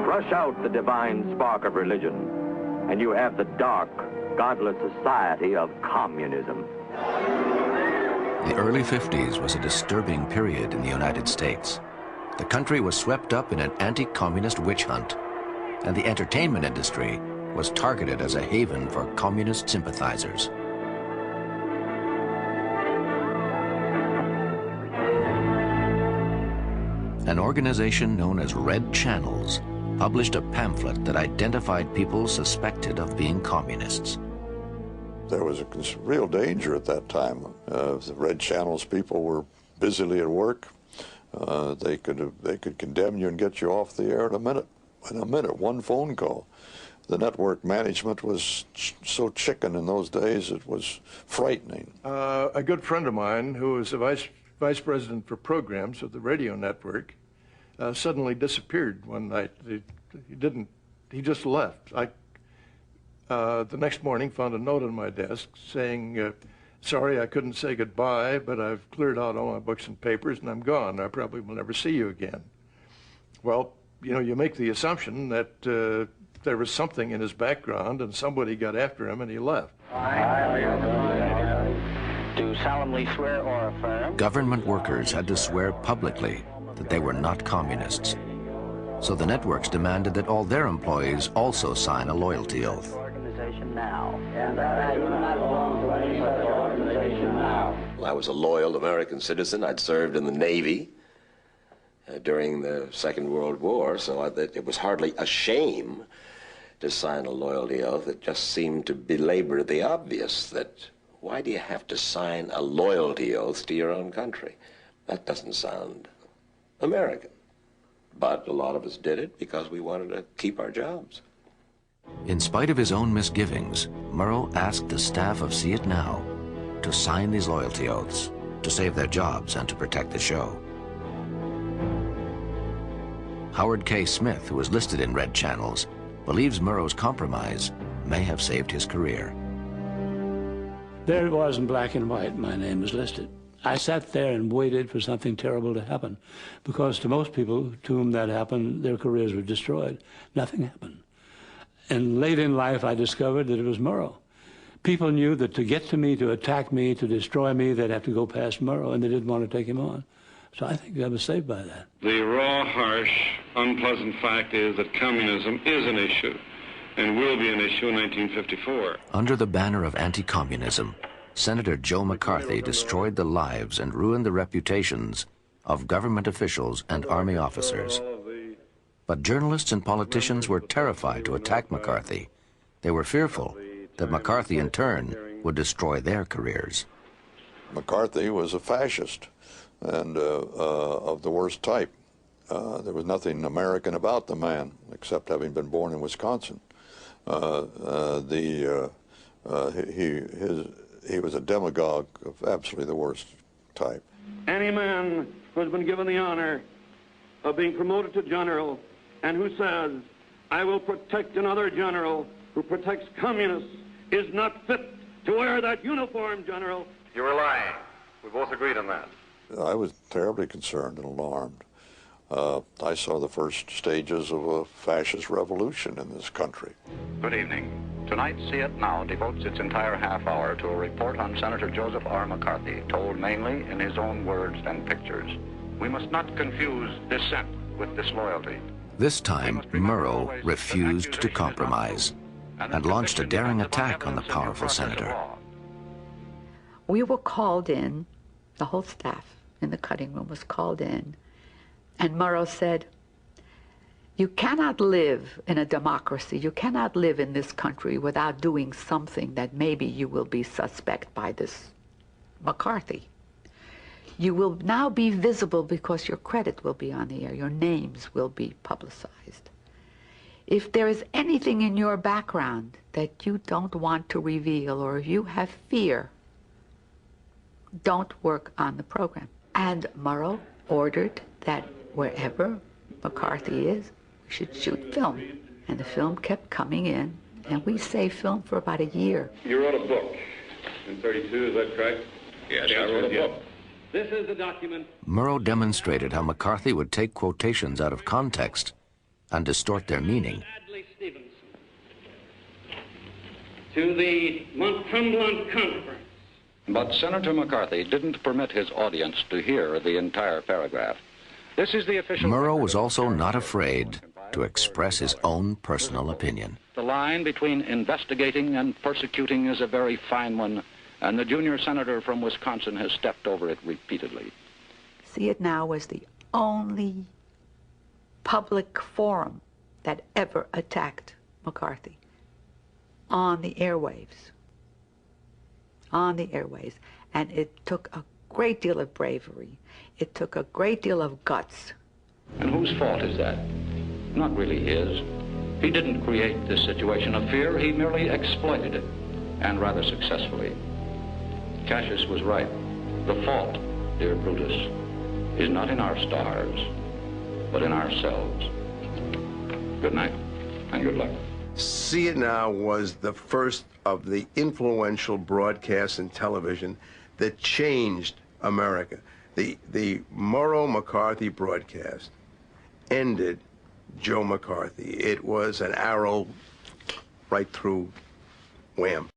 Crush out the divine spark of religion, and you have the dark, godless society of communism. The early 50s was a disturbing period in the United States. The country was swept up in an anti-communist witch hunt, and the entertainment industry was targeted as a haven for communist sympathizers. An organization known as Red Channels published a pamphlet that identified people suspected of being communists. There was a real danger at that time. The Red Channels people were busily at work. They could condemn you and get you off the air in a minute. One phone call. The network management was so chicken in those days, it was frightening. A good friend of mine, who was the vice president for programs of the radio network, suddenly disappeared one night. He just left. The next morning found a note on my desk saying, sorry I couldn't say goodbye, but I've cleared out all my books and papers and I'm gone. I probably will never see you again. Well, you know, you make the assumption that there was something in his background and somebody got after him and he left. Do solemnly swear or affirm. Government workers had to swear publicly that they were not communists. So the networks demanded that all their employees also sign a loyalty oath. Organization now. And that I do not belong to any such organization now. Well, I was a loyal American citizen. I'd served in the Navy during the Second World War, so it was hardly a shame to sign a loyalty oath. It just seemed to belabor the obvious that why do you have to sign a loyalty oath to your own country? That doesn't sound American. But a lot of us did it because we wanted to keep our jobs. In spite of his own misgivings, Murrow asked the staff of See It Now to sign these loyalty oaths to save their jobs and to protect the show. Howard K. Smith, who was listed in Red Channels, believes Murrow's compromise may have saved his career. There it was in black and white, my name was listed. I sat there and waited for something terrible to happen, because to most people to whom that happened, their careers were destroyed. Nothing happened. And late in life, I discovered that it was Murrow. People knew that to get to me, to attack me, to destroy me, they'd have to go past Murrow, and they didn't want to take him on. So I think I was saved by that. The raw, harsh, unpleasant fact is that communism is an issue and will be an issue in 1954. Under the banner of anti-communism, Senator Joe McCarthy destroyed the lives and ruined the reputations of government officials and Army officers. But journalists and politicians were terrified to attack McCarthy. They were fearful that McCarthy, in turn, would destroy their careers. McCarthy was a fascist, and of the worst type. There was nothing American about the man, except having been born in Wisconsin. He was a demagogue of absolutely the worst type. Any man who has been given the honor of being promoted to general and who says, I will protect another general who protects communists, is not fit to wear that uniform, General. You were lying. We both agreed on that. I was terribly concerned and alarmed. I saw the first stages of a fascist revolution in this country. Good evening. Tonight, See It Now devotes its entire half hour to a report on Senator Joseph R. McCarthy, told mainly in his own words and pictures. We must not confuse dissent with disloyalty. This time, Murrow refused to compromise and launched a daring attack on the powerful senator. We were called in, the whole staff in the cutting room was called in, and Murrow said, you cannot live in a democracy, you cannot live in this country without doing something that maybe you will be suspect by this McCarthy. You will now be visible because your credit will be on the air, your names will be publicized. If there is anything in your background that you don't want to reveal, or if you have fear, don't work on the program. And Murrow ordered that wherever McCarthy is, we should shoot film. And the film kept coming in, and we saved film for about a year. You wrote a book in 32, is that correct? Yes, I wrote a book. This is the document. Murrow demonstrated how McCarthy would take quotations out of context and distort their meaning. To the Cumberland Conference. But Senator McCarthy didn't permit his audience to hear the entire paragraph. This is the official... Murrow was also not afraid to express his own personal opinion. The line between investigating and persecuting is a very fine one, and the junior senator from Wisconsin has stepped over it repeatedly. See It Now was the only public forum that ever attacked McCarthy on the airwaves. On the airwaves. And it took a great deal of bravery. It took a great deal of guts. And whose fault is that? Not really his. He didn't create this situation of fear, he merely exploited it, and rather successfully. Cassius was right. The fault, dear Brutus, is not in our stars, but in ourselves. Good night, and good luck. See It Now was the first of the influential broadcasts in television that changed America. The Murrow-McCarthy broadcast ended Joe McCarthy. It was an arrow right through, wham.